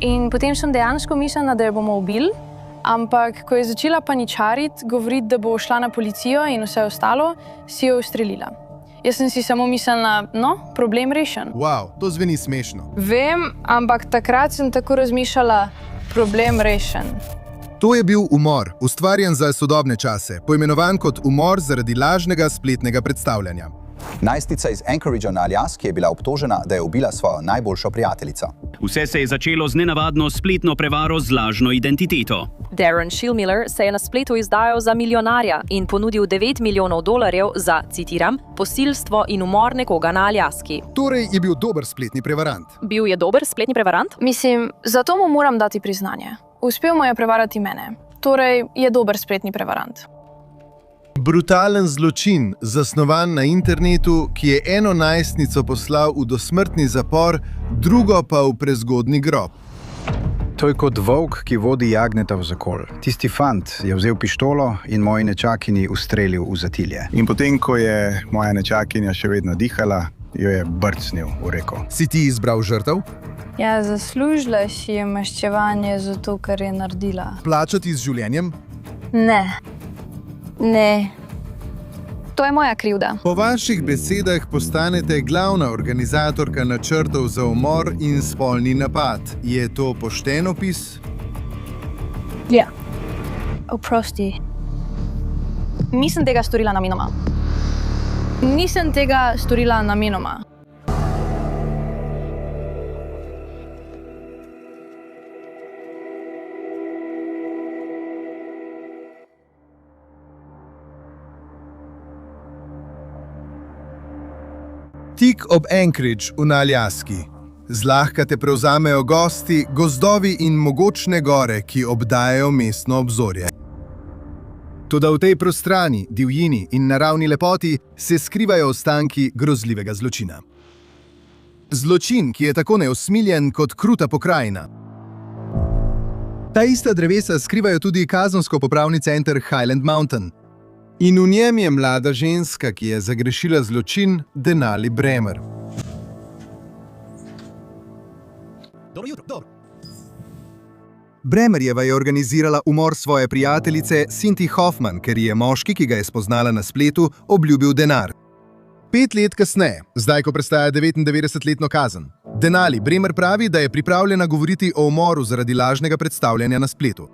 In potem sem dejansko mislila, da jo bomo ubili, ampak ko je začela paničariti, govoriti, da bo šla na policijo in vse ostalo, si jo ustrelila. Jaz sem si samo mislila, no, problem rešen. Wow, to zveni smešno. Vem, ampak takrat sem tako razmišljala, problem rešen. To je bil umor, ustvarjen za sodobne čase, poimenovan kot umor zaradi lažnega spletnega predstavljanja. Najstnica iz Anchoragea na Aljaski je bila obtožena, da je ubila svojo najboljšo prijateljico. Vse se je začelo z nenavadno spletno prevaro z lažno identiteto. Darren Schillmiller se je na spletu izdajal za milijonarja in ponudil $9 milijonov za, citiram, posilstvo in umor nekoga na Aljaski. Torej je bil dober spletni prevarant. Bil je dober spletni prevarant? Mislim, zato mu moram dati priznanje. Uspel mu je prevarati mene. Torej je dober spletni prevarant. Brutalen zločin, zasnovan na internetu, ki je eno najstnico poslal v dosmrtni zapor, drugo pa v prezgodnji grob. To je kot volk, ki vodi jagnjeta v zakol. Tisti fant je vzel pištolo in moji nečakini ustrelil v zatilje. In potem, ko je moja nečakinja še vedno dihala, jo je brcnil v reko. Si ti izbral žrtev? Ja, zaslužila si je maščevanje zato, ker je naredila. Plačati z življenjem? Ne. Ne. To je moja krivda. Po vaših besedah postanete glavna organizatorka načrtov za umor in spolni napad. Je to pošten opis? Ja. Oprosti. Nisem tega storila namenoma. Nisem tega storila namenoma. Tik ob Anchorage na Aljaski. Zlahka te prevzamejo gosti, gozdovi in mogočne gore, ki obdajajo mestno obzorje. Toda v tej prostrani, divjini in naravni lepoti se skrivajo ostanki grozljivega zločina. Zločin, ki je tako neusmiljen kot kruta pokrajina. Ta ista drevesa skrivajo tudi kazensko-popravni center Highland Mountain. In v njem je mlada ženska, ki je zagrešila zločin, Denali Bremer. Dobro jutro. Bremerjeva je organizirala umor svoje prijateljice Cindy Hoffman, ker je moški, ki ga je spoznala na spletu, obljubil denar. 5 let kasneje, zdaj ko prestaja 99-letno kazen, Denali Bremer pravi, da je pripravljena govoriti o umoru zaradi lažnega predstavljanja na spletu.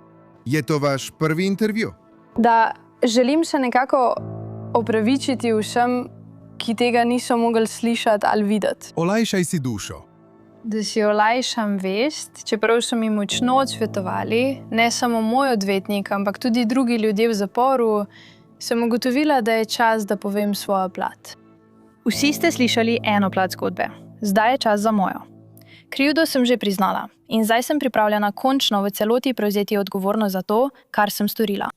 Je to vaš prvi intervju? Da želim se nekako opravičiti vsem, ki tega niso mogli slišati ali videti. Olajšaj si dušo. Da si olajšam vest, čeprav so mi močno odsvetovali, ne samo moj odvetnik, ampak tudi drugi ljudje v zaporu, sem ugotovila, da je čas, da povem svojo plat. Vsi ste slišali eno plat zgodbe. Zdaj je čas za mojo. Krivdo sem že priznala in zdaj sem pripravljena končno v celoti prevzeti odgovornost za to, kar sem storila.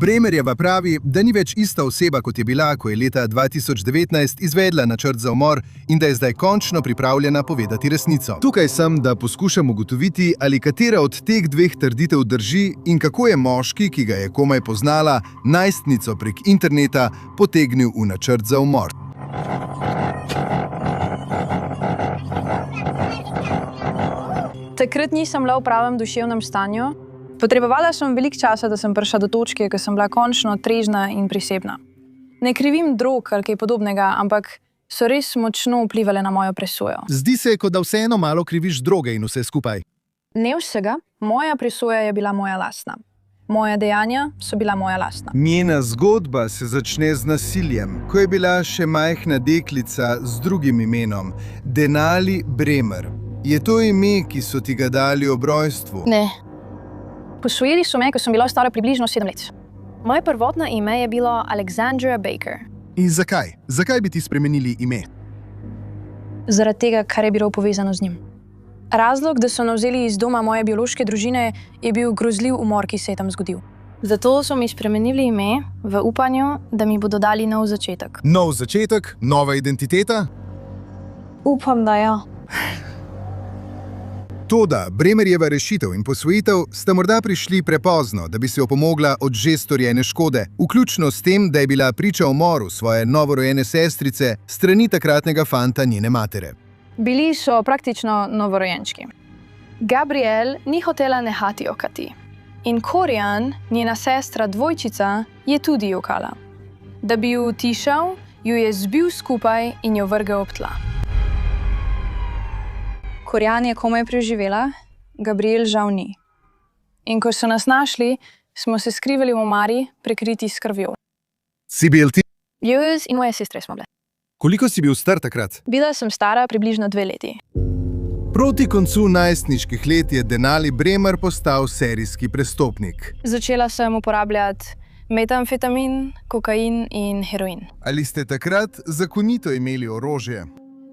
Bremerjeva pravi, da ni več ista oseba, kot je bila, ko je leta 2019 izvedla načrt za umor in da je zdaj končno pripravljena povedati resnico. Tukaj sem, da poskušam ugotoviti, ali katera od teh dveh trditev drži in kako je moški, ki ga je komaj poznala, najstnico prek interneta, potegnil v načrt za umor. Takrat nisem bila v pravem duševnem stanju. Potrebovala sem veliko časa, da sem prišla do točke, ko sem bila končno trežna in prisebna. Ne krivim drog ali kaj podobnega, ampak so res močno vplivale na mojo presojo. Zdi se, kot da vseeno malo kriviš droge in vse skupaj. Ne vsega, moja presoja je bila moja lastna. Moja dejanja so bila moja lastna. Njena zgodba se začne z nasiljem, ko je bila še majhna deklica z drugim imenom, Denali Bremer. Je to ime, ki so ti ga dali ob rojstvu? Ne. Posvojili so me, ko sem bila stara približno 7 let. Moje prvotno ime je bilo Alexandra Baker. In zakaj? Zakaj bi ti spremenili ime? Zaradi tega, kar je bilo povezano z njim. Razlog, da so me vzeli iz doma moje biološke družine, je bil grozljiv umor, ki se je tam zgodil. Zato so mi spremenili ime v upanju, da mi bodo dali nov začetek. Nov začetek? Nova identiteta? Upam, da ja. Toda Bremerjeva rešitev in posvojitev sta morda prišli prepozno, da bi se opomogla od že storjene škode, vključno s tem, da je bila priča umoru svoje novorojene sestrice strani takratnega fanta njene matere. Bili so praktično novorojenčki. Gabriel ni hotela nehati jokati. In Korjan, njena sestra dvojčica, je tudi jokala. Da bi ju utišal, ju je zbil skupaj in jo vrgel ob tla. Korjan je komaj preživela, Gabriel žal ni. In ko so nas našli, smo se skrivali v omari, prekriti s krvjo. Si bil ti? Jaz in moje sestre smo bile. Koliko si bil star takrat? Bila sem stara približno 2 leti. Proti koncu najstniških let je Denali Bremer postal serijski prestopnik. Začela sem uporabljati metamfetamin, kokain in heroin. Ali ste takrat zakonito imeli orožje?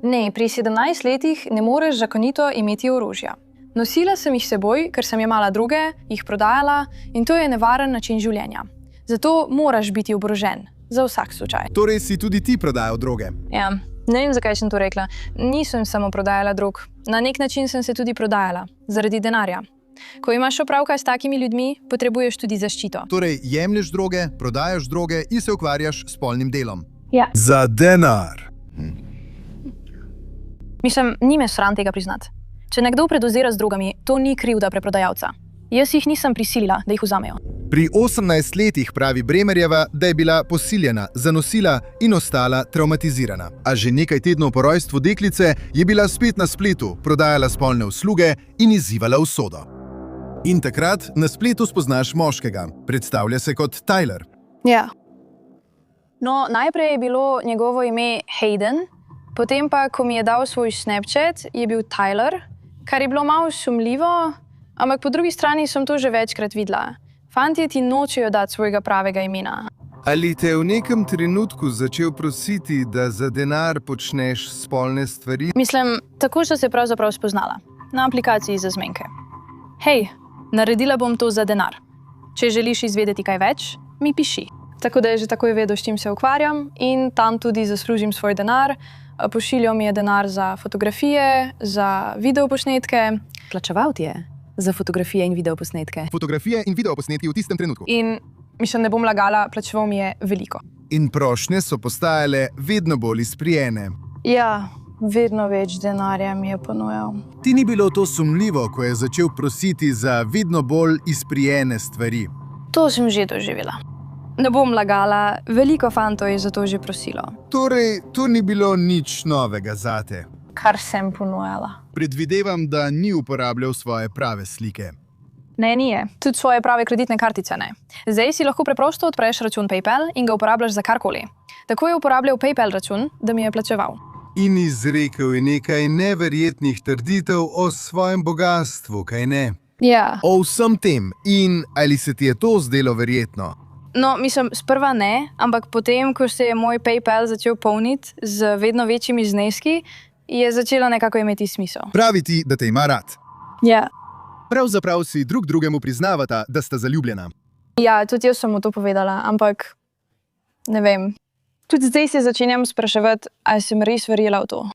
Ne, pri 17 letih ne moreš zakonito imeti orožja. Nosila sem jih s seboj, ker sem jemala druge, jih prodajala in to je nevaren način življenja. Zato moraš biti oborožen, za vsak slučaj. Torej si tudi ti prodajal droge? Ja, ne vem, zakaj sem to rekla. Nisem samo prodajala drog. Na nek način sem se tudi prodajala, zaradi denarja. Ko imaš opravka s takimi ljudmi, potrebuješ tudi zaščito. Torej jemlješ droge, prodajaš droge in se ukvarjaš s spolnim delom? Ja. Za denar. Mislim, ni me sram tega priznati. Če nekdo predozira z drogami, to ni krivda preprodajalca. Jaz jih nisem prisilila, da jih vzamejo. Pri 18 letih pravi Bremerjeva, da je bila posiljena, zanosila in ostala traumatizirana. A že nekaj tednov po rojstvu deklice je bila spet na spletu, prodajala spolne usluge in izzivala usodo. In takrat na spletu spoznaš moškega. Predstavlja se kot Tyler. Ja. No, najprej je bilo njegovo ime Hayden, potem pa, ko mi je dal svoj Snapchat, je bil Tyler, kar je bilo malo sumljivo, ampak po drugi strani sem to že večkrat videla. Fantje ti nočejo dati svojega pravega imena. Ali te je v nekem trenutku začel prositi, da za denar počneš spolne stvari? Mislim, tako so se pravzaprav spoznala. Na aplikaciji za zmenke. Hej, naredila bom to za denar. Če želiš izvedeti kaj več, mi piši. Tako da je že takoj vedel, s čim se ukvarjam in tam tudi zaslužim svoj denar. Pošiljal mi je denar za fotografije, za videoposnetke. Plačeval ti je za fotografije in videoposnetke. Fotografije in videoposnetki v tistem trenutku. In mislim, ne bom lagala, plačeval mi je veliko. In prošnje so postajale vedno bolj izprijene. Ja, vedno več denarja mi je ponujal. Ti ni bilo to sumljivo, ko je začel prositi za vedno bolj izprijene stvari? To sem že doživela. Ne bom lagala, veliko fantov je za to že prosilo. Torej, to ni bilo nič novega zate. Kar sem ponujala. Predvidevam, da ni uporabljal svoje prave slike. Ne, ni je. Tudi svoje prave kreditne kartice ne. Zdaj si lahko preprosto odpreš račun PayPal in ga uporabljaš za karkoli. Tako je uporabljal PayPal račun, da mi je plačeval. In izrekel je nekaj neverjetnih trditev o svojem bogastvu, kaj ne? Ja. O vsem tem. In ali se ti je to zdelo verjetno? No, mislim, sprva ne, ampak potem, ko se je moj PayPal začel polniti z vedno večjimi zneski, je začelo nekako imeti smisel. Pravi ti, da te ima rad. Ja. Pravzaprav si drug drugemu priznavata, da sta zaljubljena. Ja, tudi jaz sem mu to povedala, ampak ne vem. Tudi zdaj se začenjam spraševati, ali sem res verjela v to.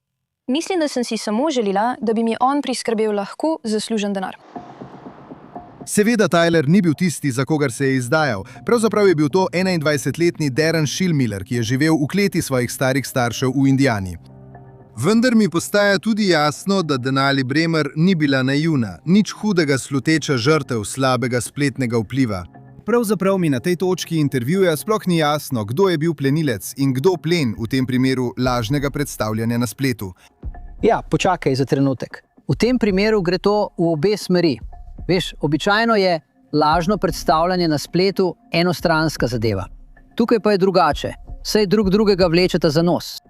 Mislim, da sem si samo želela, da bi mi on priskrbel lahko zaslužen denar. Seveda Tyler ni bil tisti, za kogar se je izdajal. Pravzaprav je bil to 21-letni Darren Schillmiller, ki je živel v kleti svojih starih staršev v Indijani. Vendar mi postaja tudi jasno, da Denali Bremer ni bila naivna, nič hudega sluteča žrtev slabega spletnega vpliva. Pravzaprav mi na tej točki intervjuja sploh ni jasno, kdo je bil plenilec in kdo plen v tem primeru lažnega predstavljanja na spletu. Ja, počakaj za trenutek. V tem primeru gre to v obe smeri. Veš, običajno je lažno predstavljanje na spletu enostranska zadeva. Tukaj pa je drugače, saj drug drugega vlečeta za nos.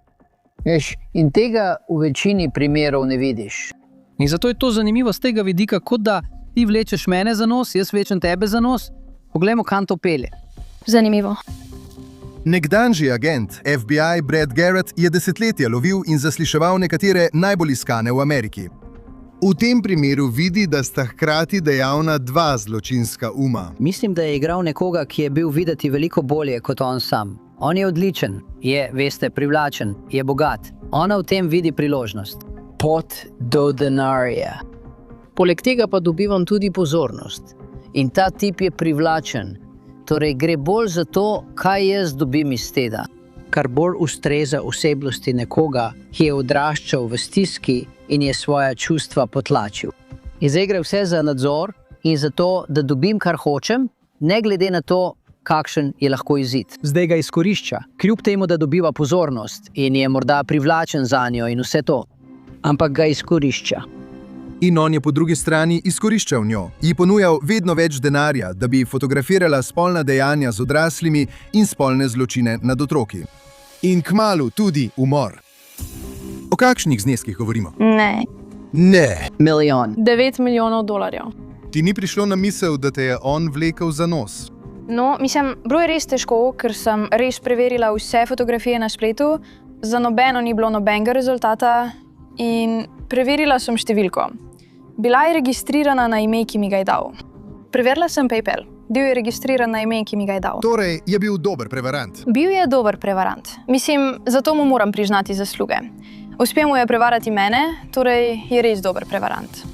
Veš, in tega v večini primerov ne vidiš. In zato je to zanimivo z tega vidika, kot da ti vlečeš mene za nos, jaz vlečem tebe za nos. Poglejmo, kam to pelje. Zanimivo. Nekdanji agent FBI Brad Garrett je desetletja lovil in zasliševal nekatere najbolj iskane v Ameriki. V tem primeru vidi, da sta hkrati dejavna dva zločinska uma. Mislim, da je igral nekoga, ki je bil videti veliko bolje kot on sam. On je odličen, je, veste, privlačen, je bogat. Ona v tem vidi priložnost. Pot do denarja. Poleg tega pa dobivam tudi pozornost. In ta tip je privlačen. Torej gre bolj za to, kaj jaz dobim iz tega. Kar bolj ustreza osebnosti nekoga, ki je odraščal v stiski in je svoja čustva potlačil. In zdaj gre vse za nadzor in za to, da dobim, kar hočem, ne glede na to, kakšen je lahko izid. Zdaj ga izkorišča, kljub temu, da dobiva pozornost In je morda privlačen zanjo in vse to. Ampak ga izkorišča. In on je po drugi strani izkoriščal njo, ji ponujal vedno več denarja, da bi fotografirala spolna dejanja z odraslimi in spolne zločine nad otroki. In kmalu tudi umor. O kakšnih zneskih govorimo? Ne. Ne. Milijon. 9 milijonov dolarjev. Ti ni prišlo na misel, da te je on vlekel za nos? No, mislim, bilo je res težko, ker sem res preverila vse fotografije na spletu, za nobeno ni bilo nobenega rezultata in preverila sem številko. Bila je registrirana na ime, ki mi ga je dal. Preverila sem PayPal. Bil je registriran na ime, ki mi ga je dal. Torej je bil dober prevarant. Bil je dober prevarant. Mislim, zato mu moram priznati zasluge. Uspel mu je prevarati mene, torej je res dober prevarant.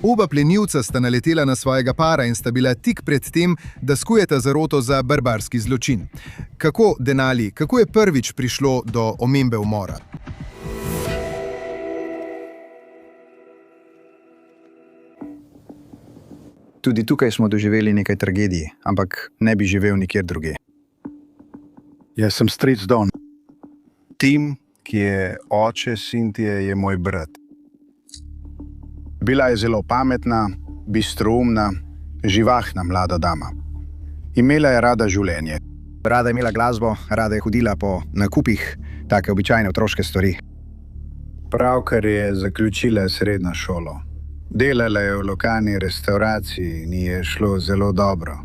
Oba plenilca sta naletela na svojega para in sta bila tik pred tem, da skujeta zaroto za barbarski zločin. Kako, Denali, kako je prvič prišlo do omembe umora? Tudi tukaj smo doživeli nekaj tragedij, ampak ne bi živel nikjer drugje. Jaz sem stric Don. Tim, ki je oče Cynthie, je moj brat. Bila je zelo pametna, bistroumna, živahna mlada dama. Imela je rada življenje. Rada je imela glasbo, rada je hodila po nakupih, take običajne otroške stvari. Pravkar je zaključila srednjo šolo. Delala je v lokalni restavraciji in ji je šlo zelo dobro.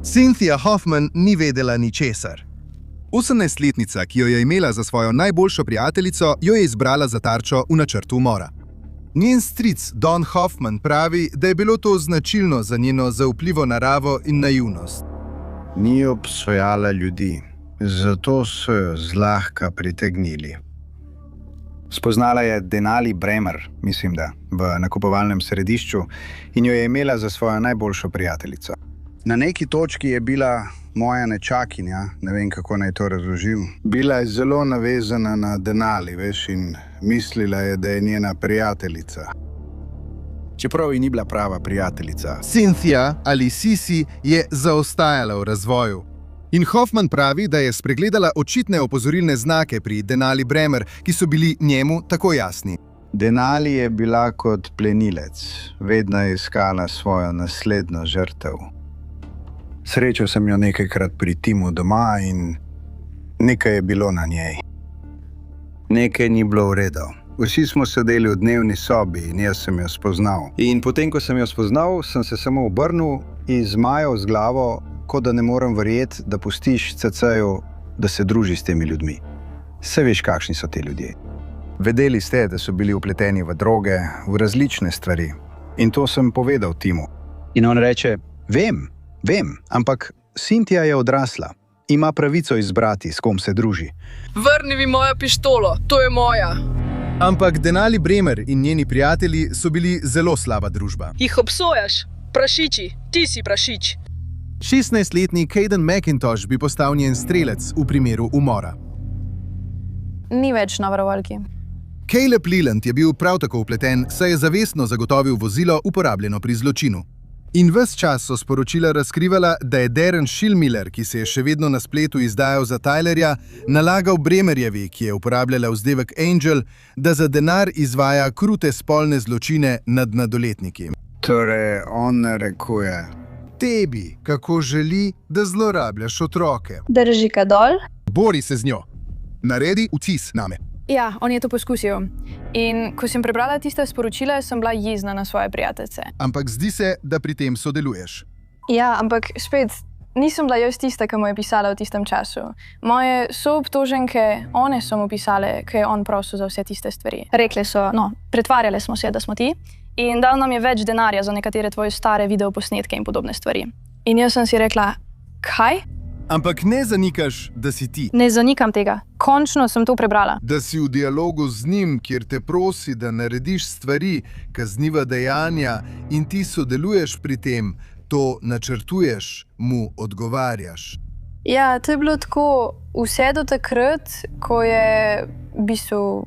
Cynthia Hoffman ni vedela ničesar. 18-letnica, ki jo je imela za svojo najboljšo prijateljico, jo je izbrala za tarčo v načrtu umora. Njen stric Don Hoffman pravi, da je bilo to značilno za njeno zaupljivo naravo in naivnost. Ni obsojala ljudi, zato so jo zlahka pritegnili. Spoznala je Denali Bremer, mislim da, v nakupovalnem središču in jo je imela za svojo najboljšo prijateljico. Na neki točki je bila moja nečakinja, ne vem, kako naj to razložim. Bila je zelo navezana na Denali, veš, in mislila je, da je njena prijateljica. Čeprav ji ni bila prava prijateljica. Cynthia ali Sisi je zaostajala v razvoju. In Hoffman pravi, da je spregledala očitne opozorilne znake pri Denali Bremer, ki so bili njemu tako jasni. Denali je bila kot plenilec, vedno je iskala svojo naslednjo žrtev. Srečal sem jo nekajkrat pri Timu doma in nekaj je bilo na njej. Nekaj ni bilo v redu. Vsi smo sedeli v dnevni sobi in jaz sem jo spoznal. In potem, ko sem jo spoznal, sem se samo obrnil in zmajal z glavo, kot da ne morem verjeti, da pustiš CC-ju, da se druži s temi ljudmi. Saj veš, kakšni so ti ljudje. Vedeli ste, da so bili vpleteni v droge, v različne stvari. In to sem povedal Timu. In on reče, vem, ampak Cynthia je odrasla. Ima pravico izbrati, s kom se druži. Vrni mi mojo pištolo, to je moja. Ampak Denali Bremer in njeni prijatelji so bili zelo slaba družba. Jih obsojaš? Prašiči, ti si prašič. 16-letni Caden McIntosh bi postal njen strelec v primeru umora. Ni več na varovalki. Caleb Leland je bil prav tako vpleten, saj je zavestno zagotovil vozilo uporabljeno pri zločinu. In ves čas so sporočila razkrivala, da je Darren Schillmiller, ki se je še vedno na spletu izdajal za Tylerja, nalagal Bremerjevi, ki je uporabljala vzdevek Angel, da za denar izvaja krute spolne zločine nad mladoletniki. Torej, on narekuje. Tebi, kako želi, da zlorabljaš otroke. Drži ga dol. Bori se z njo. Naredi vtis name. Ja, on je to poskusil. In ko sem prebrala tiste sporočila, sem bila jezna na svoje prijateljice. Ampak zdi se, da pri tem sodeluješ. Ja, ampak spet, nisem bila jaz tista, ki mu je pisala v tistem času. Moje soobtoženke, one so mu pisale, ki je on prosil za vse tiste stvari. Rekle so, pretvarjale smo se, da smo ti, in dal nam je več denarja za nekatere tvoje stare videoposnetke in podobne stvari. In jaz sem si rekla, kaj? Ampak ne zanikaš, da si ti. Ne zanikam tega. Končno sem to prebrala. Da si v dialogu z njim, kjer te prosi, da narediš stvari, kazniva dejanja in ti sodeluješ pri tem, to načrtuješ, mu odgovarjaš. Ja, to je bilo tako vse do takrat, ko je v bistvu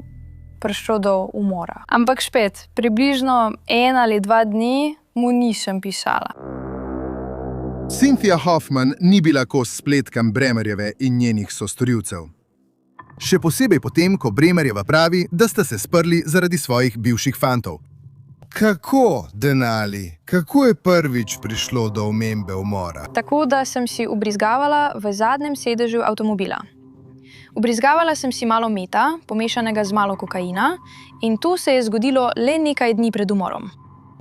prišlo do umora. Ampak spet, približno 1 ali 2 dni mu nisem pisala. Cynthia Hoffman ni bila kos spletkam Bremerjeve in njenih sostorilcev. Še posebej potem, ko Bremerjeva pravi, da sta se sprli zaradi svojih bivših fantov. Kako, Denali, kako je prvič prišlo do omembe umora? Tako da sem si ubrizgavala v zadnjem sedežu avtomobila. Ubrizgavala sem si malo meta, pomešanega z malo kokaina, in to se je zgodilo le nekaj dni pred umorom.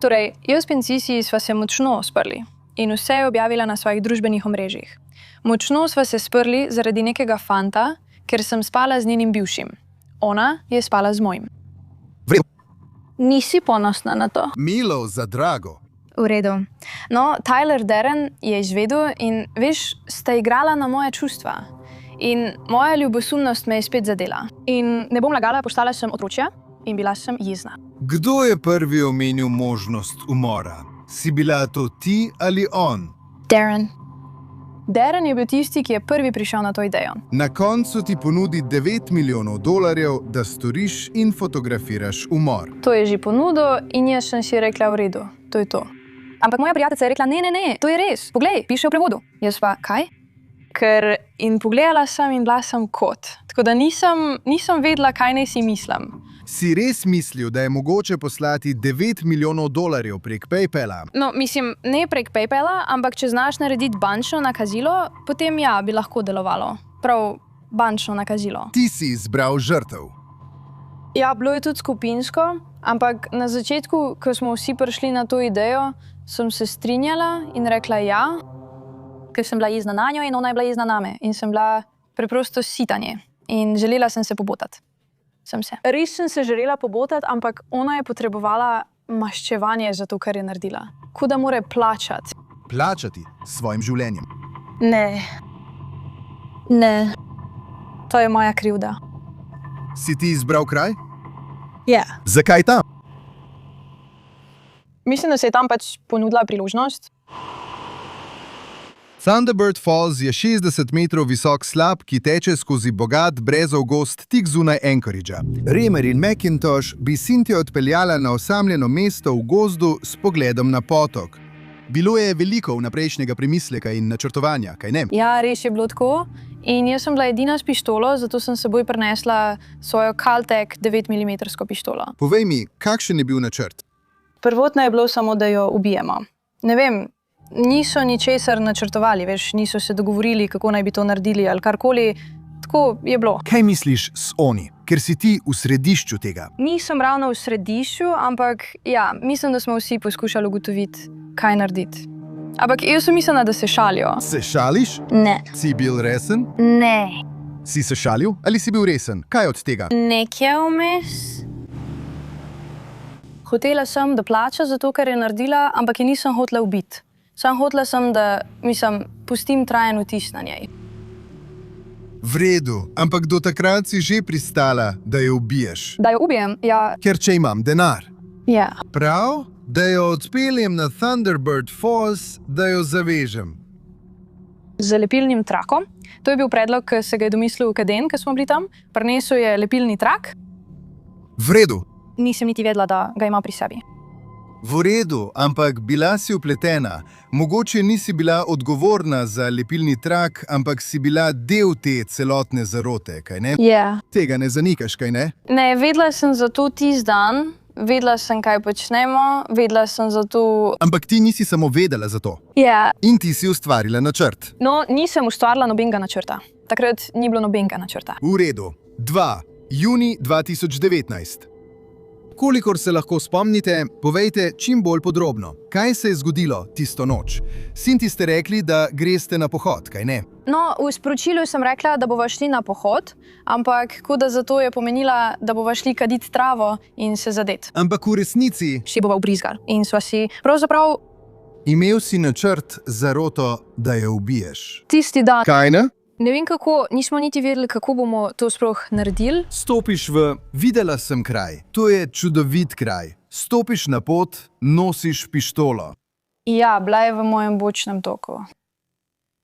Torej, jaz in Sisi sva se močno sprli in vse je objavila na svojih družbenih omrežjih. Močno sva se sprli zaradi nekega fanta, ker sem spala z njenim bivšim. Ona je spala z mojim. Nisi ponosna na to? Milo za drago. V redu. No, Tyler Deren je izvedel in, veš, sta igrala na moje čustva. In moja ljubosumnost me je spet zadela. In ne bom lagala, postala sem otročja in bila sem jezna. Kdo je prvi omenil možnost umora? Si bila to ti ali on? Deren. Deren je bil tisti, ki je prvi prišel na to idejo. Na koncu ti ponudi $9 milijonov, da storiš in fotografiraš umor. To je že ponudil in jaz sem si rekla, v redu, to je to. Ampak moja prijateljica je rekla, ne, to je res. Poglej, piše v prevodu. Jaz pa, kaj? Ker in pogledala sem in bila sem kot. Tako da nisem vedela, kaj naj si mislim. Si res mislil, da je mogoče poslati $9 milijonov prek PayPala? No, mislim, ne prek PayPala, ampak če znaš narediti bančno nakazilo, potem ja, bi lahko delovalo. Prav bančno nakazilo. Ti si izbral žrtev. Ja, bilo je tudi skupinsko, ampak na začetku, ko smo vsi prišli na to idejo, sem se strinjala in rekla ja, ker sem bila jezna na njo in ona je bila jezna name. In sem bila preprosto sitanje. In želela sem se pobotati. Res sem se želela pobotati, ampak ona je potrebovala maščevanje za to, kar je naredila. Ko da mora plačati. Plačati s svojim življenjem. Ne. To je moja krivda. Si ti izbral kraj? Ja. Zakaj tam? Mislim, da se je tam pač ponudila priložnost. Thunderbird Falls je 60 metrov visok slap, ki teče skozi bogat brezov gozd tik zunaj Anchoragea. Remer in McIntosh bi Cynthia odpeljala na osamljeno mesto v gozdu s pogledom na potok. Bilo je veliko vnaprejšnjega premisleka in načrtovanja, kaj ne? Ja, res je bilo tako. In jaz sem bila edina s pištolo, zato sem s seboj prinesla svojo Caltech 9 mm pištolo. Povej mi, kakšen je bil načrt? Prvotno je bilo samo, da jo ubijemo. Ne vem, niso ničesar načrtovali, veš, niso se dogovorili, kako naj bi to naredili ali karkoli. Tako je bilo. Kaj misliš s oni, ker si ti v središču tega? Nisem ravno v središču, ampak ja, mislim, da smo vsi poskušali ugotoviti, kaj narediti. Ampak jaz sem mislila, da se šalijo. Se šališ? Ne. Si bil resen? Ne. Si se šalil ali si bil resen? Kaj od tega? Nekje vmes. Hotela sem, da plača za to, kar je naredila, ampak je nisem hotela ubiti. Sam hotela sem, da, pustim trajen vtis na njej. V redu, ampak do takrat si že pristala, da jo ubiješ. Da jo ubijem, ja. Ker če imam denar. Ja. Prav, da jo odpeljem na Thunderbird Falls, da jo zavežem. Z lepilnim trakom. To je bil predlog, ki se ga je domislil Kaden, ko smo bili tam. Prinesel je lepilni trak. V redu. Nisem niti vedela, da ga ima pri sebi. V redu, ampak bila si vpletena. Mogoče nisi bila odgovorna za lepilni trak, ampak si bila del te celotne zarote, kaj ne? Ja. Tega ne zanikaš, kaj ne? Ne, vedela sem za to tisti dan, vedela sem, kaj počnemo, vedela sem za to... Ampak ti nisi samo vedela za to. Ja. In ti si ustvarila načrt. No, nisem ustvarila nobenega načrta. Takrat ni bilo nobenega načrta. V redu. 2. Junij 2019. Kolikor se lahko spomnite, povejte čim bolj podrobno. Kaj se je zgodilo tisto noč? Cynthia ste rekli, da greste na pohod, kaj ne? No, v sporočilu sem rekla, da bova šli na pohod, ampak kot da zato je pomenila, da bova šli kaditi travo in se zadet. Ampak v resnici... Še bova ubrizgali. In sva si pravzaprav Imel si načrt za Roto, da jo ubiješ. Tisti dan. Kaj ne? Ne vem kako, nismo niti vedeli, kako bomo to sploh naredili. Stopiš v videla sem kraj. To je čudovit kraj. Stopiš na pot, nosiš pištolo. Ja, bila je v mojem bočnem toku.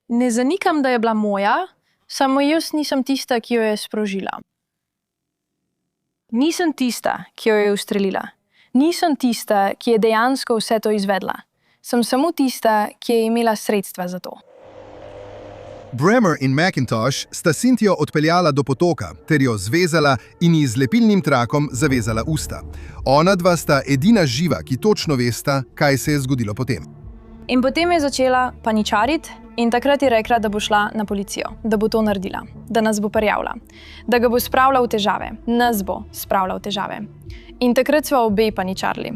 Ne zanikam, da je bila moja, samo jaz nisem tista, ki jo je sprožila. Nisem tista, ki jo je ustrelila. Nisem tista, ki je dejansko vse to izvedla. Sem samo tista, ki je imela sredstva za to. Bremer in McIntosh sta Cynthio odpeljala do potoka, ter jo zvezala in ji z lepilnim trakom zavezala usta. Ona dva sta edina živa, ki točno vesta, kaj se je zgodilo potem. In potem je začela paničariti in takrat je rekla, da bo šla na policijo, da bo to naredila, da nas bo prijavila, da ga bo spravila v težave, nas bo spravila v težave. In takrat sva obe paničarili.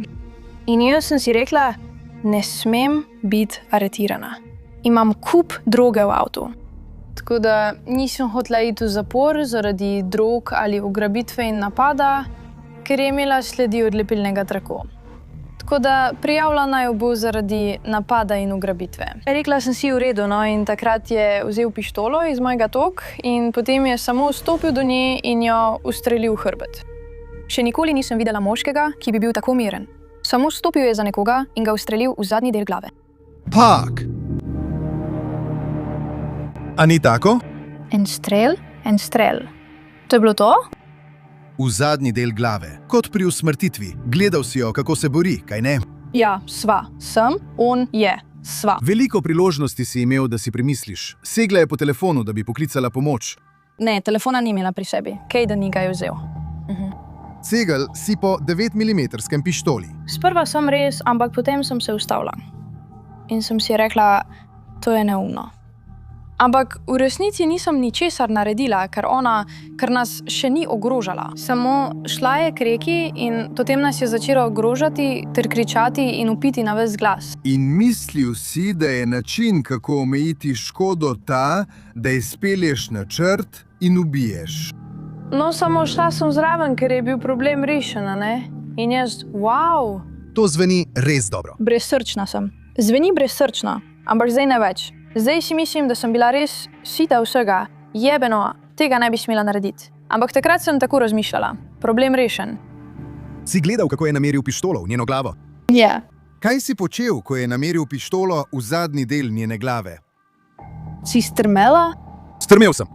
In jaz sem si rekla, ne smem biti aretirana. Imam kup droge v avtu. Tako da nisem hotela iti v zapor zaradi drog ali ugrabitve in napada, ker je imela sledi od lepilnega traku. Tako da prijavila naj jo bo zaradi napada in ugrabitve. Rekla sem si v redu, no, in takrat je vzel pištolo iz mojega toka in potem je samo stopil do nje in jo ustrelil v hrbet. Še nikoli nisem videla moškega, ki bi bil tako miren. Samo stopil je za nekoga in ga ustrelil v zadnji del glave. Pak! A ni tako? En strel. To je bilo to? V zadnji del glave, kot pri usmrtitvi. Gledal si jo, kako se bori, kaj ne? Ja, sva. Sem, on je. Sva. Veliko priložnosti si imel, da si premisliš. Segla je po telefonu, da bi poklicala pomoč. Ne, telefona ni imela pri sebi. Kejda ni ga je vzel. Segel si po 9mm pištoli. Sprva sem res, ampak potem sem se ustavila. In sem si rekla, to je neumno. Ampak v resnici nisem ničesar naredila, ker nas še ni ogrožala. Samo šla je k reki in potem nas je začela ogrožati ter kričati in vpiti na ves glas. In mislil si, da je način, kako omejiti škodo ta, da izpelješ načrt in ubiješ. No, samo šla sem zraven, ker je bil problem rešen, ne? In jaz, wow! To zveni res dobro. Brezsrčna sem. Zveni brezsrčna, ampak zdaj ne več. Zdaj si mislim, da sem bila res sita vsega. Jebeno, tega ne bi smela narediti. Ampak takrat sem tako razmišljala. Problem rešen. Si gledal, kako je nameril pištolo v njeno glavo? Ja. Kaj si počel, ko je nameril pištolo v zadnji del njene glave? Si strmela? Strmel sem.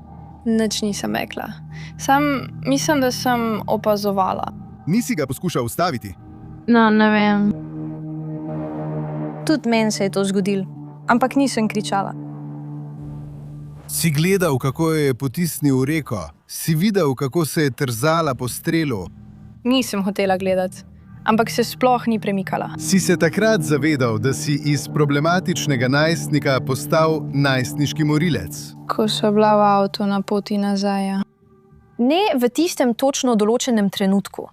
Nič nisem rekla. Sam mislim, da sem opazovala. Nisi ga poskušal ustaviti? No, ne vem. Tudi meni se je to zgodilo. Ampak nisem kričala. Si gledal, kako jo je potisnil v reko? Si videl, kako se je trzala po strelu? Nisem hotela gledati, ampak se sploh ni premikala. Si se takrat zavedal, da si iz problematičnega najstnika postal najstniški morilec? Ko so bila v avtu na poti nazaj. Ne v tistem točno določenem trenutku.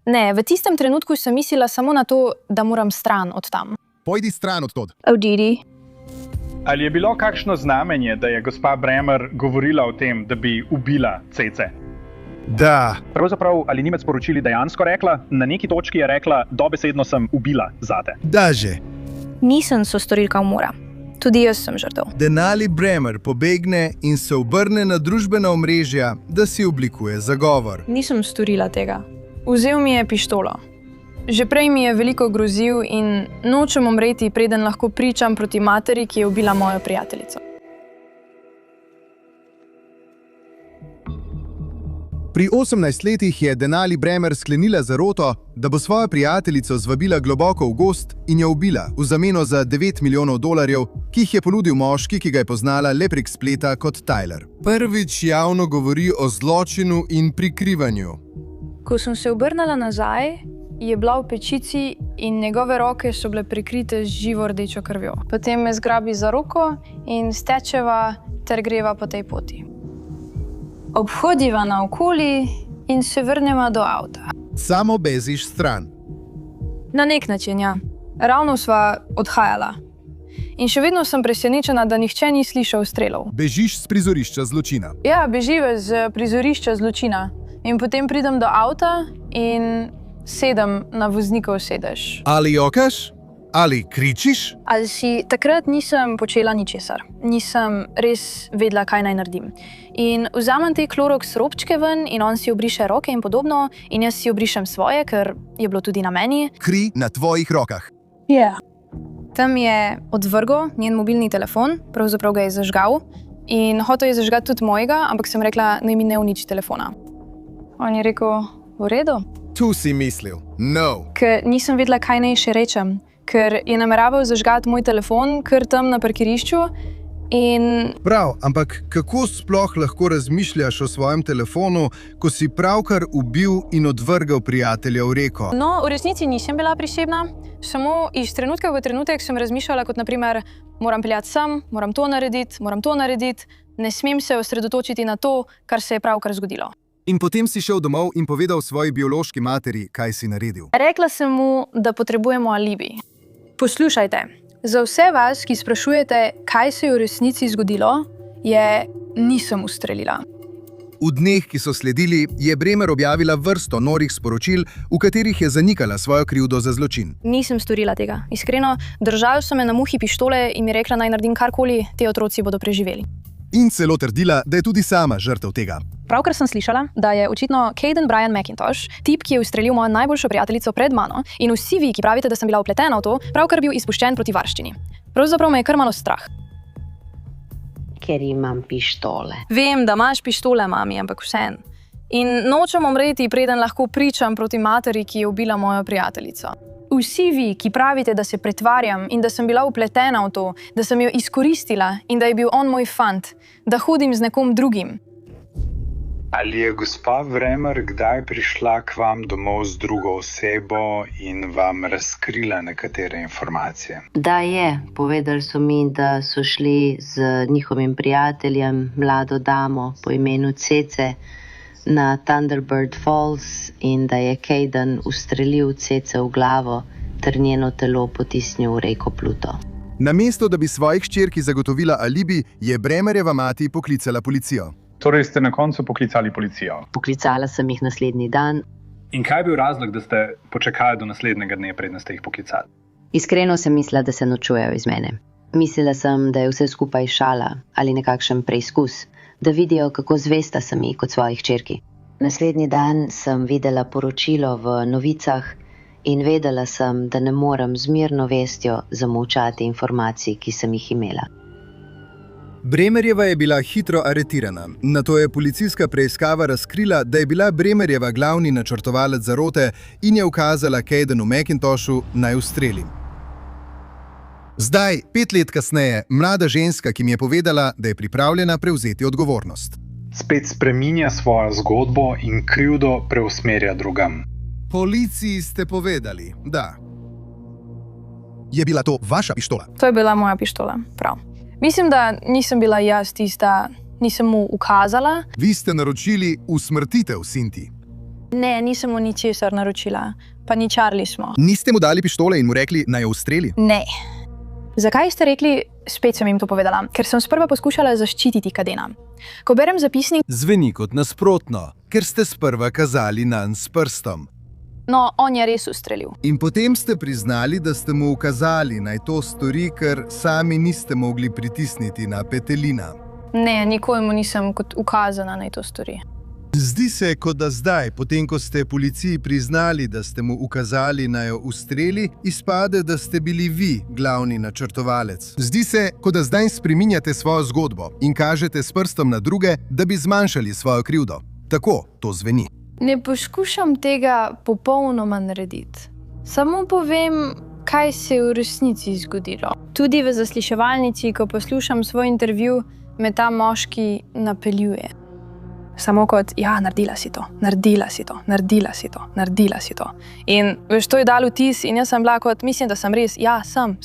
Ne, v tistem trenutku sem mislila samo na to, da moram stran od tam. Pojdi stran od tod. Odidi. Ali je bilo kakšno znamenje, da je gospa Bremer govorila o tem, da bi ubila Cece? Da. Pravzaprav, ali ni med sporočili dejansko rekla? Na neki točki je rekla, dobesedno sem ubila zate. Da že. Nisem sostorilka umora. Tudi jaz sem žrtev. Denali Bremer pobegne in se obrne na družbena omrežja, da si oblikuje zagovor. Nisem storila tega. Vzel mi je pištolo. Že prej mi je veliko grozil in nočem umreti, preden lahko pričam proti materi, ki je ubila mojo prijateljico. Pri 18 letih je Denali Bremer sklenila zaroto, da bo svojo prijateljico zvabila globoko v gozd in jo ubila v zameno za $9 milijonov, ki jih je ponudil moški, ki ga je poznala le prek spleta kot Tyler. Prvič javno govori o zločinu in prikrivanju. Ko sem se obrnila nazaj, je bila v pečici in njegove roke so bile prekrite z živo rdečo krvjo. Potem me zgrabi za roko in stečeva ter greva po tej poti. Obhodiva naokoli in se vrneva do avta. Samo beziš stran. Na nek način, ja. Ravno sva odhajala. In še vedno sem presenečena, da nihče ni slišal strelov. Bežiš z prizorišča zločina. Ja, beživa z prizorišča zločina. In potem pridem do avta in sedem na voznikov sedež. Ali jokaš? Ali kričiš? Takrat nisem počela ničesar. Nisem res vedela, kaj naj naredim. In vzamem te Clorox robčke ven in on si obriše roke in podobno, in jaz si obrišem svoje, ker je bilo tudi na meni. Kri na tvojih rokah. Yeah. Tam je odvrgel njen mobilni telefon, pravzaprav ga je zažgal in hotel je zažgati tudi mojega, ampak sem rekla, naj mi ne uniči telefona. On je rekel, v redu. Tu si mislil, no. Ker nisem vedela, kaj naj še rečem, ker je nameraval zažgati moj telefon kar tam na parkirišču in... Prav, ampak kako sploh lahko razmišljaš o svojem telefonu, ko si pravkar ubil in odvrgal prijatelja v reko? No, v resnici nisem bila prisebna. Samo iz trenutka v trenutek sem razmišljala kot naprimer, moram peljati sem, moram to narediti, ne smem se osredotočiti na to, kar se je pravkar zgodilo. In potem si šel domov in povedal svoji biološki materi, kaj si naredil. Rekla sem mu, da potrebujemo alibi. Poslušajte, za vse vas, ki sprašujete, kaj se je v resnici zgodilo, nisem ustrelila. V dneh, ki so sledili, je Bremer objavila vrsto norih sporočil, v katerih je zanikala svojo krivdo za zločin. Nisem storila tega. Iskreno, držali so me na muhi pištole in mi rekla, naj naredim karkoli, te otroci bodo preživeli. In celo trdila, da je tudi sama žrtev tega. Pravkar sem slišala, da je očitno Caden Brian McIntosh, tip, ki je ustrelil mojo najboljšo prijateljico pred mano, in vsi vi, ki pravite, da sem bila vpletena v to, pravkar bil izpuščen proti varščini. Pravzaprav me je kar malo strah. Ker imam pištole. Vem, da imaš pištole, mami, ampak vseeno. In nočem umreti, preden lahko pričam proti materi, ki je ubila mojo prijateljico. Vsi vi, ki pravite, da se pretvarjam in da sem bila vpletena v to, da sem jo izkoristila in da je bil on moj fant, da hodim z nekom drugim. Ali je gospa Bremer kdaj prišla k vam domov z drugo osebo in vam razkrila nekatere informacije? Da je. Povedali so mi, da so šli z njihovim prijateljem, mlado damo po imenu Cece, na Thunderbird Falls in da je Caden ustrelil Cece v glavo ter njeno telo potisnil v reko Pluto. Namesto, da bi svojih hčerki zagotovila alibi, je Bremerjeva mati poklicala policijo. Torej ste na koncu poklicali policijo? Poklicala sem jih naslednji dan. In kaj je bil razlog, da ste počakali do naslednjega dne, preden ste jih poklicali? Iskreno sem mislila, da se norčujejo iz mene. Mislila sem, da je vse skupaj šala ali nekakšen preizkus, da vidijo, kako zvesta sem ji kot svoji hčerki. Naslednji dan sem videla poročilo v novicah in vedela sem, da ne morem z mirno vestjo zamolčati informacij, ki sem jih imela. Bremerjeva je bila hitro aretirana. Nato je policijska preiskava razkrila, da je bila Bremerjeva glavni načrtovalec zarote in je ukazala Cadenu McIntoshu, naj ustreli. Zdaj, 5 let kasneje, mlada ženska, ki mi je povedala, da je pripravljena prevzeti odgovornost. Spet spreminja svojo zgodbo in krivdo preusmerja drugam. Policiji ste povedali, da. Je bila to vaša pištola? To je bila moja pištola, prav. Mislim, da nisem bila jaz tista, nisem mu ukazala. Vi ste naročili usmrtitev Sinti. Ne, nisem mu ničesar naročila, pa ničarli smo. Niste mu dali pištole in mu rekli, naj jo ustreli? Ne. Zakaj ste rekli, spet sem jim to povedala, ker sem sprva poskušala zaščititi Cadena. Ko berem zapisnik... Zveni kot nasprotno, ker ste sprva kazali nanj s prstom. No, on je res ustrelil. In potem ste priznali, da ste mu ukazali, naj to stori, ker sami niste mogli pritisniti na petelina. Ne, nikoli mu nisem kot ukazana, naj to stori. Zdi se, kot da zdaj, potem ko ste policiji priznali, da ste mu ukazali, naj jo ustreli, izpade, da ste bili vi glavni načrtovalec. Zdi se, kot da zdaj spreminjate svojo zgodbo in kažete s prstom na druge, da bi zmanjšali svojo krivdo. Tako to zveni. Ne poskušam tega popolnoma narediti. Samo povem, kaj se je v resnici zgodilo. Tudi v zasliševalnici, ko poslušam svoj intervju, me ta moški napeljuje. Samo kot, ja, naredila si to, naredila si to, naredila si to, naredila si to. In veš, to je dalo vtis in jaz sem bila kot, mislim, da sem res, ja, sem.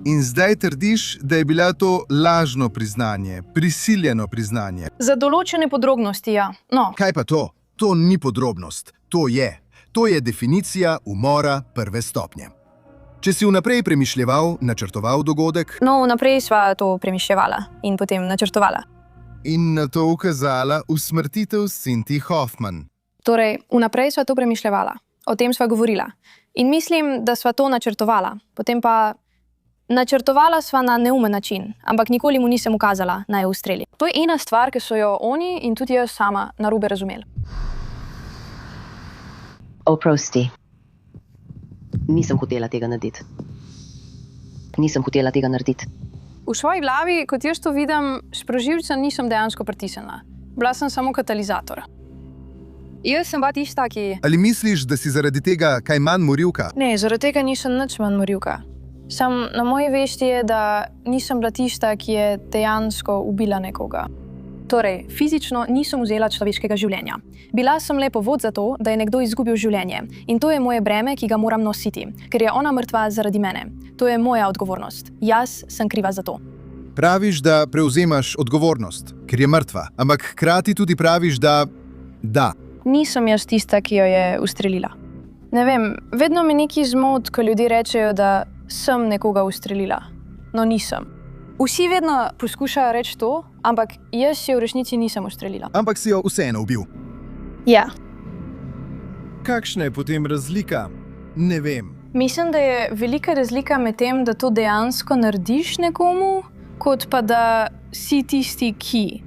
In zdaj trdiš, da je bila to lažno priznanje, prisiljeno priznanje. Za določene podrobnosti, ja. No. Kaj pa to? To ni podrobnost. To je definicija umora prve stopnje. Če si vnaprej premišljeval, načrtoval dogodek... No, vnaprej sva to premišljevala in potem načrtovala. In na to ukazala usmrtitev Cindy Hoffman. Torej, vnaprej sva to premišljevala. O tem sva govorila. In mislim, da sva to načrtovala. Potem pa načrtovala sva na neumen način, ampak nikoli mu nisem ukazala, naj jo ustreli. To je ena stvar, ki so jo oni in tudi jaz sama narobe razumeli. Oprosti. Nisem hotela tega narediti. V svoji glavi, kot jaz to vidim, sprožilca nisem dejansko pritisnila. Bila sem samo katalizator. Jaz sem pa tista, ki... Ali misliš, da si zaradi tega kaj manj morilka? Ne, zaradi tega nisem nič manj morilka. Sam na moji vesti je, da nisem bila tista, ki je dejansko ubila nekoga. Torej, fizično nisem vzela človeškega življenja. Bila sem le povod za to, da je nekdo izgubil življenje. In to je moje breme, ki ga moram nositi, ker je ona mrtva zaradi mene. To je moja odgovornost. Jaz sem kriva za to. Praviš, da prevzemaš odgovornost, ker je mrtva, ampak hkrati tudi praviš, da... Nisem jaz tista, ki jo je ustrelila. Ne vem, vedno me neki zmot, ko ljudje rečejo, da sem nekoga ustrelila. No, nisem. Vsi vedno poskušajo reči to, ampak jaz si v resnici nisem ustrelila. Ampak si jo vseeno ubil. Ja. Kakšna je potem razlika? Ne vem. Mislim, da je velika razlika med tem, da to dejansko narediš nekomu, kot pa da si tisti, ki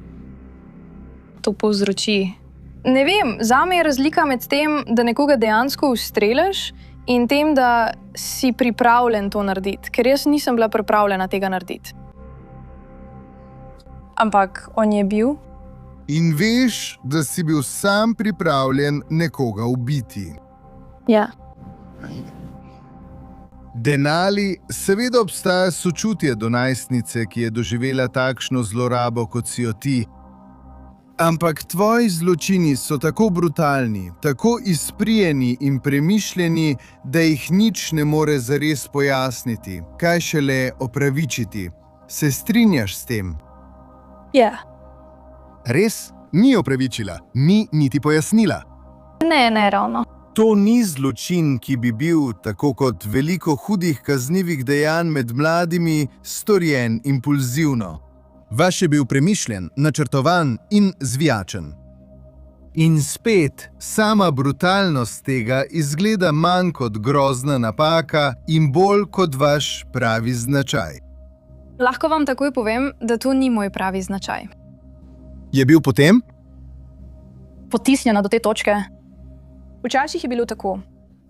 to povzroči. Ne vem, zame je razlika med tem, da nekoga dejansko ustreliš in tem, da si pripravljen to narediti, ker jaz nisem bila pripravljena tega narediti. Ampak on je bil. In veš, da si bil sam pripravljen nekoga ubiti. Ja. Denali, seveda obstaja sočutje do najstnice, ki je doživela takšno zlorabo, kot si jo ti. Ampak tvoji zločini so tako brutalni, tako izprijeni in premišljeni, da jih nič ne more zares pojasniti, kaj šele opravičiti. Se strinjaš s tem? Ja. Res? Ni opravičila, ni niti pojasnila. Ne ravno. To ni zločin, ki bi bil, tako kot veliko hudih kaznivih dejanj med mladimi, storjen impulzivno. Vaš je bil premišljen, načrtovan in zvijačen. In spet, sama brutalnost tega izgleda manj kot grozna napaka in bolj kot vaš pravi značaj. Lahko vam takoj povem, da to ni moj pravi značaj. Je bil potem? Potisnjena do te točke. Včasih je bilo tako.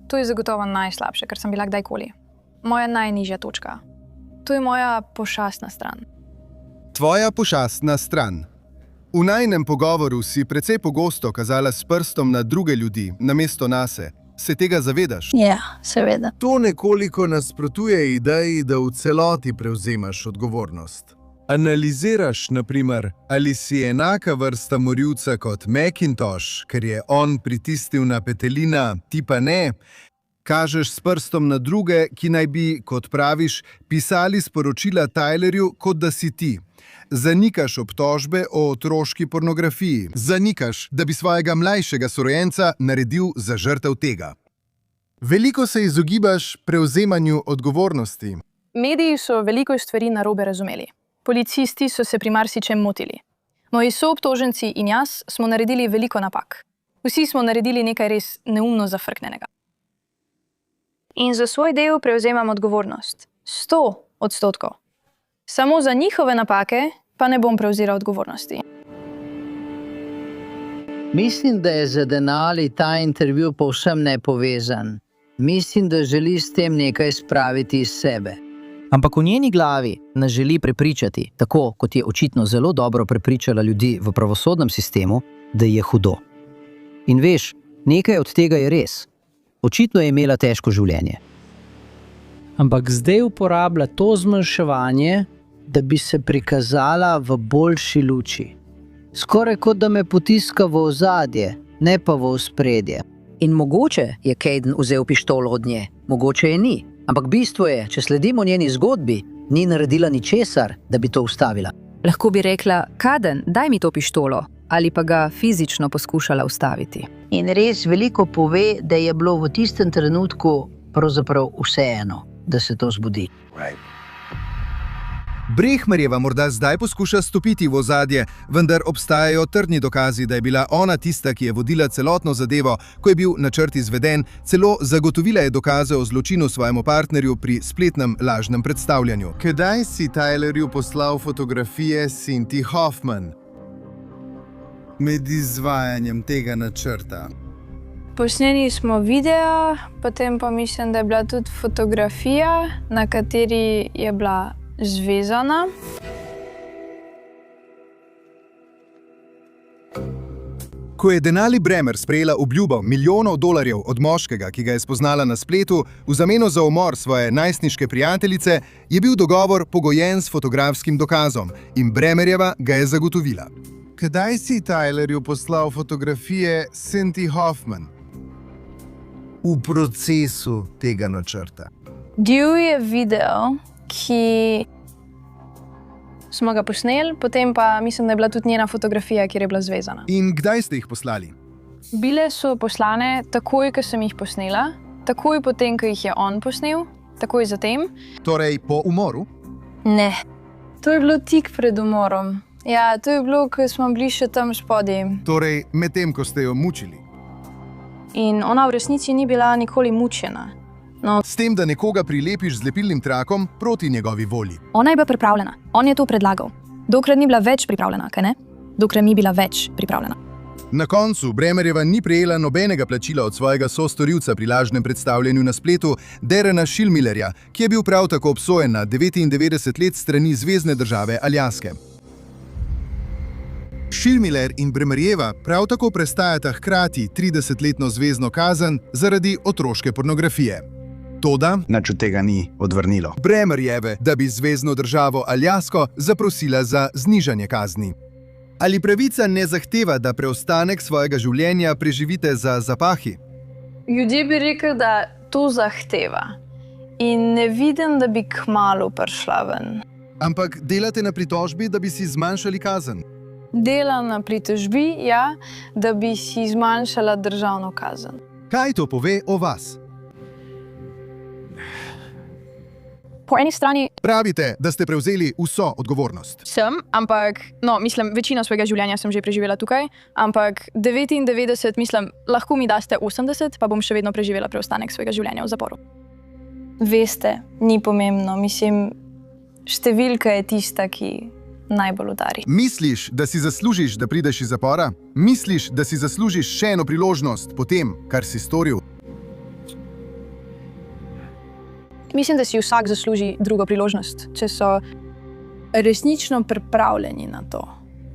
To je zagotovo najslabše, kar sem bila kdajkoli. Moja najnižja točka. To je moja pošastna stran. Tvoja pošastna stran. V najinem pogovoru si precej pogosto kazala s prstom na druge ljudi, namesto nase. Se tega zavedaš? Ja, seveda. To nekoliko nasprotuje ideji, da v celoti prevzemaš odgovornost. Analiziraš, na primer, ali si enaka vrsta morilca kot Macintosh, ker je on pritisnil na petelina, ti pa ne. Kažeš s prstom na druge, ki naj bi, kot praviš, pisali sporočila Tylerju, kot da si ti. Zanikaš obtožbe o otroški pornografiji. Zanikaš, da bi svojega mlajšega sorojenca naredil za žrtev tega. Veliko se izogibaš prevzemanju odgovornosti. Mediji so veliko stvari narobe razumeli. Policisti so se pri marsičem motili. Moji soobtoženci in jaz smo naredili veliko napak. Vsi smo naredili nekaj res neumno zafrknenega. In za svoj del prevzemam odgovornost. 100%. Samo za njihove napake pa ne bom prevzela odgovornosti. Mislim, da je za Denali ta intervju povsem nepovezan. Mislim, da želi s tem nekaj spraviti iz sebe. Ampak v njeni glavi nas želi prepričati, tako kot je očitno zelo dobro prepričala ljudi v pravosodnem sistemu, da je hudo. In veš, nekaj od tega je res. Očitno je imela težko življenje. Ampak zdaj uporablja to zmanjševanje, da bi se prikazala v boljši luči. Skoraj kot da me potiska v ozadje, ne pa v ospredje. In mogoče je Caden vzel pištolo od nje, mogoče je ni. Ampak bistvo je, če sledimo njeni zgodbi, ni naredila ničesar, da bi to ustavila. Lahko bi rekla, Caden, daj mi to pištolo, ali pa ga fizično poskušala ustaviti. In res veliko pove, da je bilo v tistem trenutku pravzaprav vseeno, da se to zgodi. Brehmerjeva morda zdaj poskuša stopiti v ozadje, vendar obstajajo trdni dokazi, da je bila ona tista, ki je vodila celotno zadevo, ko je bil načrt izveden, celo zagotovila je dokaze o zločinu svojemu partnerju pri spletnem lažnem predstavljanju. Kdaj si Tylerju poslal fotografije Cynthia Hoffman? Med izvajanjem tega načrta. Posneli smo video, potem pa mislim, da je bila tudi fotografija, na kateri je bila zvezana. Ko je Denali Bremer sprejela obljubo milijonov dolarjev od moškega, ki ga je spoznala na spletu, v zameno za umor svoje najstniške prijateljice, je bil dogovor pogojen s fotografskim dokazom in Bremerjeva ga je zagotovila. Kdaj si Tylerju poslal fotografije Cynthia Hoffman? V procesu tega načrta. Del je video, ki smo ga posneli, potem pa mislim, da je bila tudi njena fotografija, kjer je bila zvezana. In kdaj ste jih poslali? Bile so poslane takoj, ko sem jih posnela, takoj potem, ko jih je on posnel, takoj zatem. Torej po umoru? Ne. To je bilo tik pred umorom. Ja, to je bilo, ko smo bili še tam spodaj. Torej medtem, ko ste jo mučili. In ona v resnici ni bila nikoli mučena. No. S tem, da nekoga prilepiš z lepilnim trakom proti njegovi volji. Ona je bila pripravljena. On je to predlagal. Dokler ni bila več pripravljena, kaj ne? Dokler ni bila več pripravljena. Na koncu Bremerjeva ni prejela nobenega plačila od svojega sostorilca pri lažnem predstavljanju na spletu, Darrena Schillmillerja, ki je bil prav tako obsojen na 99 let strani zvezne države Aljaske. Schillmiller in Bremerjeva prav tako prestajata hkrati 30-letno zvezno kazen zaradi otroške pornografije. Toda nič od tega ni odvrnilo Bremerjeve, da bi zvezno državo Aljasko zaprosila za znižanje kazni. Ali pravica ne zahteva, da preostanek svojega življenja preživite za zapahi? Ljudje bi rekli, da to zahteva. In ne vidim, da bi kmalu prišla ven. Ampak delate na pritožbi, da bi si zmanjšali kazen? Delam na pritožbi, ja, da bi si zmanjšala državno kazen. Kaj to pove o vas? Po eni strani pravite, da ste prevzeli vso odgovornost. Sem, ampak, večino svojega življenja sem že preživela tukaj, ampak 99, lahko mi daste 80, pa bom še vedno preživela preostanek svojega življenja v zaporu. Veste, ni pomembno, številka je tista, ki najbolj udari. Misliš, da si zaslužiš, da prideš iz zapora? Misliš, da si zaslužiš še eno priložnost po tem, kar si storil? Mislim, da si vsak zasluži drugo priložnost, če so resnično pripravljeni na to.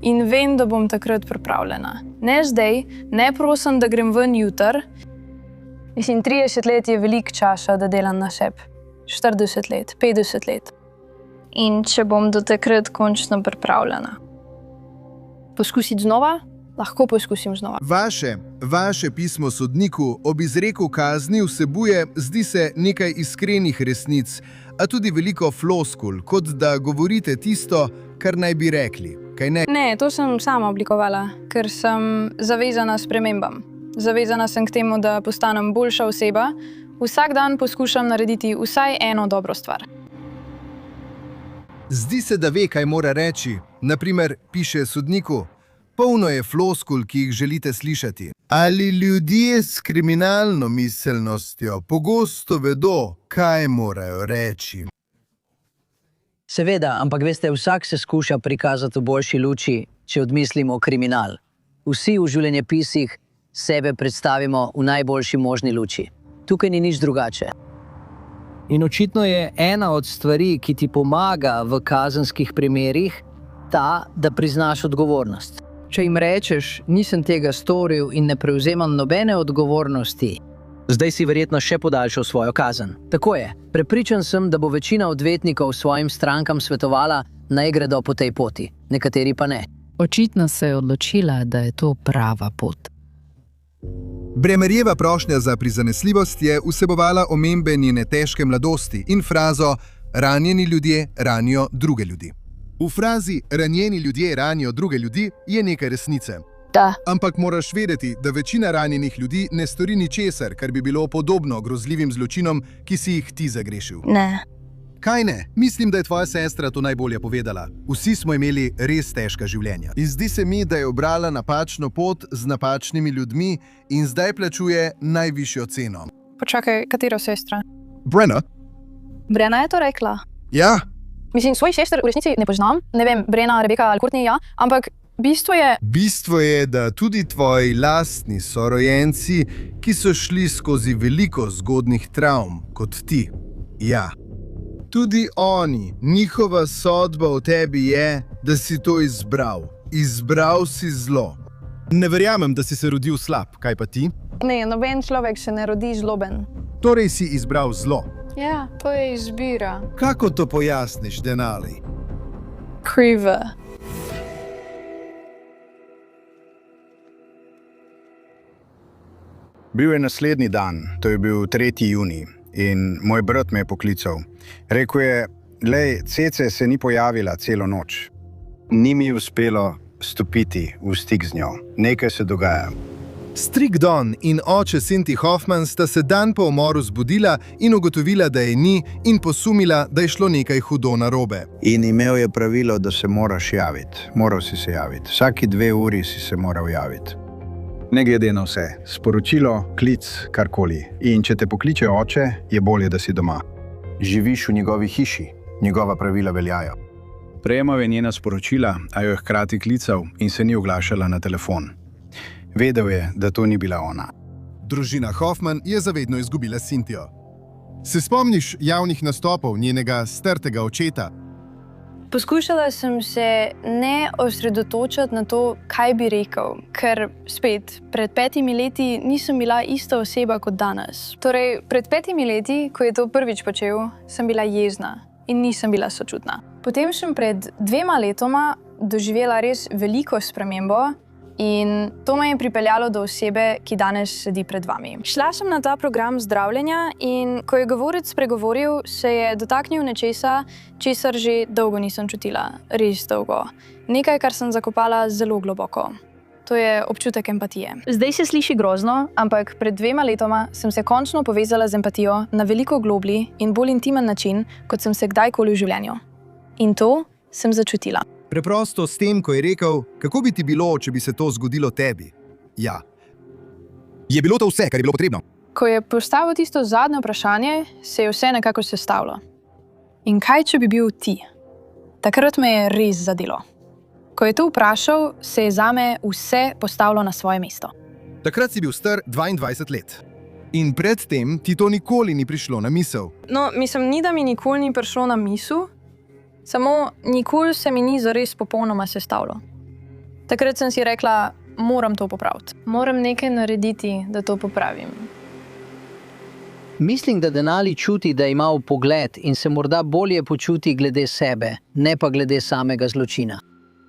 In vem, da bom takrat pripravljena. Ne zdaj, ne prosim, da grem ven jutri. 30 let je veliko časa, da delam na sebi. 40 let, 50 let. In če bom do takrat končno pripravljena. Poskusiti znova? Lahko poskusim znova. Vaše pismo sodniku ob izreku kazni vsebuje, zdi se, nekaj iskrenih resnic, a tudi veliko floskul, kot da govorite tisto, kar naj bi rekli. Kaj ne? Ne, to sem sama oblikovala, ker sem zavezana spremembam. Zavezana sem k temu, da postanem boljša oseba. Vsak dan poskušam narediti vsaj eno dobro stvar. Zdi se, da ve, kaj mora reči. Naprimer, piše sodniku: polno je floskul, ki jih želite slišati. Ali ljudje s kriminalno miselnostjo pogosto vedo, kaj morajo reči? Seveda, ampak veste, vsak se skuša prikazati v boljši luči, če odmislimo kriminal. Vsi v življenjepisih sebe predstavimo v najboljši možni luči. Tukaj ni nič drugače. In očitno je ena od stvari, ki ti pomaga v kazenskih primerih, ta, da priznaš odgovornost. Če jim rečeš, nisem tega storil in ne prevzemam nobene odgovornosti, zdaj si verjetno še podaljšal svojo kazen. Tako je. Prepričan sem, da bo večina odvetnikov svojim strankam svetovala, naj gredo po tej poti, nekateri pa ne. Očitno se je odločila, da je to prava pot. Bremerjeva prošnja za prizanesljivost je vsebovala omembe njene težke mladosti in frazo ranjeni ljudje ranijo druge ljudi. V frazi ranjeni ljudje ranijo druge ljudi je nekaj resnice. Da. Ampak moraš vedeti, da večina ranjenih ljudi ne stori ničesar, kar bi bilo podobno grozljivim zločinom, ki si jih ti zagrešil. Ne. Kaj ne? Mislim, da je tvoja sestra to najbolje povedala. Vsi smo imeli res težka življenja. In zdi se mi, da je obrala napačno pot z napačnimi ljudmi in zdaj plačuje najvišjo ceno. Počakaj, katero sestra? Brenna? Brenna je to rekla. Ja. Mislim, svojih sester v resnici ne poznam. Ne vem, Brenna, Rebeka ali Courtney, ja. Ampak Bistvo je, da tudi tvoji lastni sorojenci, ki so šli skozi veliko zgodnih travm, kot ti. Ja. Tudi oni, njihova sodba v tebi je, da si to izbral. Izbral si zlo. Ne verjamem, da si se rodil slab, kaj pa ti? Ne, noben človek se ne rodi zloben. Torej si izbral zlo. Ja, to je izbira. Kako to pojasniš, Denali? Kriva. Bil je naslednji dan, to je bil 3. junij in moj brat me je poklical. Rekel je, lej, Cece se ni pojavila celo noč. Ni mi uspelo stopiti v stik z njo. Nekaj se dogaja. Strik Don in oče Cindy Hoffman sta se dan po umoru zbudila in ugotovila, da je ni in posumila, da je šlo nekaj hudo narobe. In imel je pravilo, da se moraš javiti. Moral si se javiti. Vsaki 2 uri si se moral javiti. Ne glede na vse, sporočilo, klic, karkoli. In če te pokliče oče, je bolje, da si doma. Živiš v njegovi hiši, njegova pravila veljajo. Prejemal je njena sporočila, a jo je hkrati klical in se ni oglašala na telefon. Vedel je, da to ni bila ona. Družina Hoffman je zavedno izgubila Cynthio. Se spomniš javnih nastopov njenega strtega očeta? Poskušala sem se ne osredotočati na to, kaj bi rekel, ker spet, pred 5 leti nisem bila ista oseba kot danes. Torej, pred 5 leti, ko je to prvič počel, sem bila jezna in nisem bila sočutna. Potem sem pred 2 letoma doživela res veliko spremembo in to me je pripeljalo do osebe, ki danes sedi pred vami. Šla sem na ta program zdravljenja in ko je govorec spregovoril, se je dotaknil nečesa, česar že dolgo nisem čutila, res dolgo. Nekaj, kar sem zakopala zelo globoko. To je občutek empatije. Zdaj se sliši grozno, ampak pred 2 letoma sem se končno povezala z empatijo na veliko globlji in bolj intimen način, kot sem se kdajkoli v življenju. In to sem začutila. Preprosto s tem, ko je rekel, kako bi ti bilo, če bi se to zgodilo tebi. Ja. Je bilo to vse, kar je bilo potrebno? Ko je postavil tisto zadnje vprašanje, se je vse nekako sestavilo. In kaj, če bi bil ti? Takrat me je res zadelo. Ko je to vprašal, se je zame vse postavilo na svoje mesto. Takrat si bil star 22 let. In predtem ti to nikoli ni prišlo na misel. No, mislim, ni da mi nikoli ni prišlo na misel, samo nikoli se mi ni zares popolnoma sestavilo. Takrat sem si rekla, moram to popraviti. Moram nekaj narediti, da to popravim. Mislim, da Denali čuti, da ima vpogled in se morda bolje počuti glede sebe, ne pa glede samega zločina.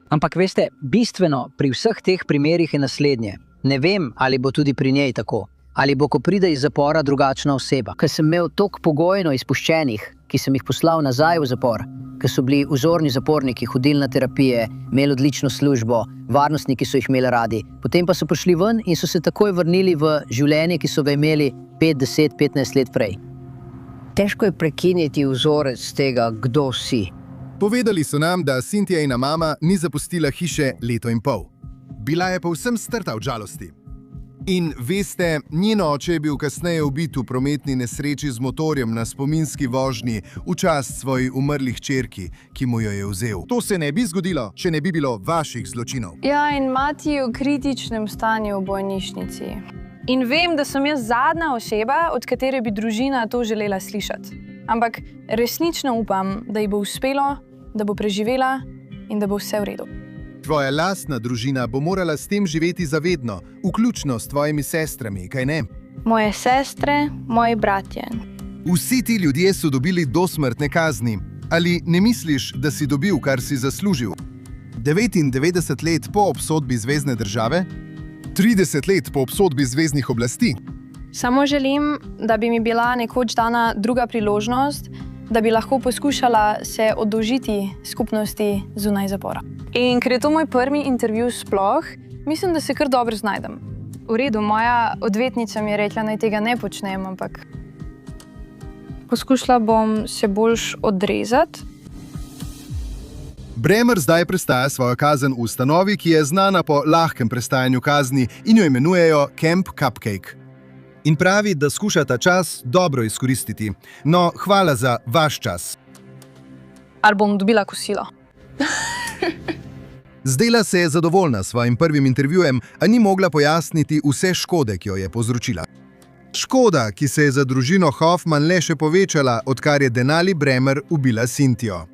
Ampak veste, bistveno pri vseh teh primerih je naslednje. Ne vem, ali bo tudi pri njej tako. Ali bo, ko pride iz zapora, drugačna oseba. Ker sem imel toliko pogojno izpuščenih, ki sem jih poslal nazaj v zapor, ker so bili vzorni zaporniki, hodili na terapije, imeli odlično službo, varnostniki so jih imeli radi, potem pa so prišli ven in so se takoj vrnili v življenje, ki so ga imeli 5, 10, 15 let prej. Težko je prekiniti vzorec tega, kdo si. Povedali so nam, da Cynthijina mama ni zapustila hiše 1,5 leta. Bila je povsem strta od žalosti. In veste, njen oče je bil kasneje ubit v prometni nesreči z motorjem na spominski vožnji v čast svoji umrli hčerki, ki mu jo je vzel. To se ne bi zgodilo, če ne bi bilo vaših zločinov. Ja, in mati je v kritičnem stanju v bolnišnici. In vem, da sem jaz zadnja oseba, od katere bi družina to želela slišati. Ampak resnično upam, da ji bo uspelo, da bo preživela in da bo vse v redu. Tvoja lastna družina bo morala s tem živeti zavedno, vključno s tvojimi sestrami, kaj ne? Moje sestre, moji bratje. Vsi ti ljudje so dobili dosmrtne kazni. Ali ne misliš, da si dobil, kar si zaslužil? 99 let po obsodbi zvezne države? 30 let po obsodbi zveznih oblasti? Samo želim, da bi mi bila nekoč dana druga priložnost, da bi lahko poskušala se oddolžiti skupnosti zunaj zapora. In ker je to moj prvi intervju sploh, mislim, da se kar dobro znajdem. V redu, moja odvetnica mi je rekla, naj tega ne počnem, ampak Poskušala bom se boljš odrezati. Bremer zdaj prestaja svojo kazen v ustanovi, ki je znana po lahkem prestajanju kazni in jo imenujejo Camp Cupcake. In pravi, da skuša ta čas dobro izkoristiti. No, hvala za vaš čas. Ali bom dobila kosilo? Zdela se je zadovoljna s svojim prvim intervjujem, a ni mogla pojasniti vse škode, ki jo je povzročila. Škoda, ki se je za družino Hoffman le še povečala, odkar je Denali Bremer ubila Cynthio.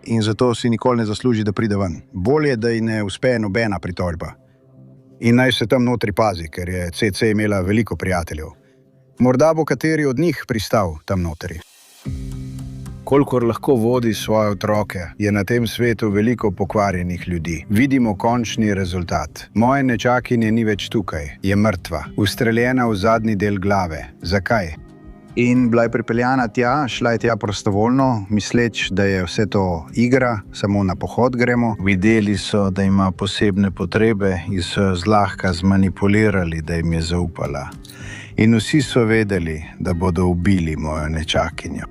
In zato si nikoli ne zasluži, da pride ven. Bolje, da ji ne uspe nobena pritožba. In naj se tam notri pazi, ker je CC imela veliko prijateljev. Morda bo kateri od njih pristal tam notri. Kolikor lahko vodi svoje otroke, je na tem svetu veliko pokvarjenih ljudi. Vidimo končni rezultat. Moja nečakinja ni več tukaj, je mrtva, ustreljena v zadnji del glave. Zakaj? In bila je pripeljana tja, šla je tja prostovoljno, misleč, da je vse to igra, samo na pohod gremo. Videli so, da ima posebne potrebe in so zlahka zmanipulirali, da jim je zaupala. In vsi so vedeli, da bodo ubili mojo nečakinjo.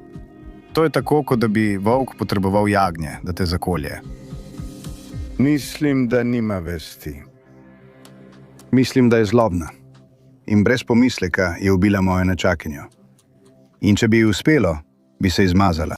To je tako, kot da bi volk potreboval jagnje, da te zakolje. Mislim, da nima vesti. Mislim, da je zlobna. In brez pomisleka je ubila mojo nečakinjo. In če bi ji uspelo, bi se izmazala.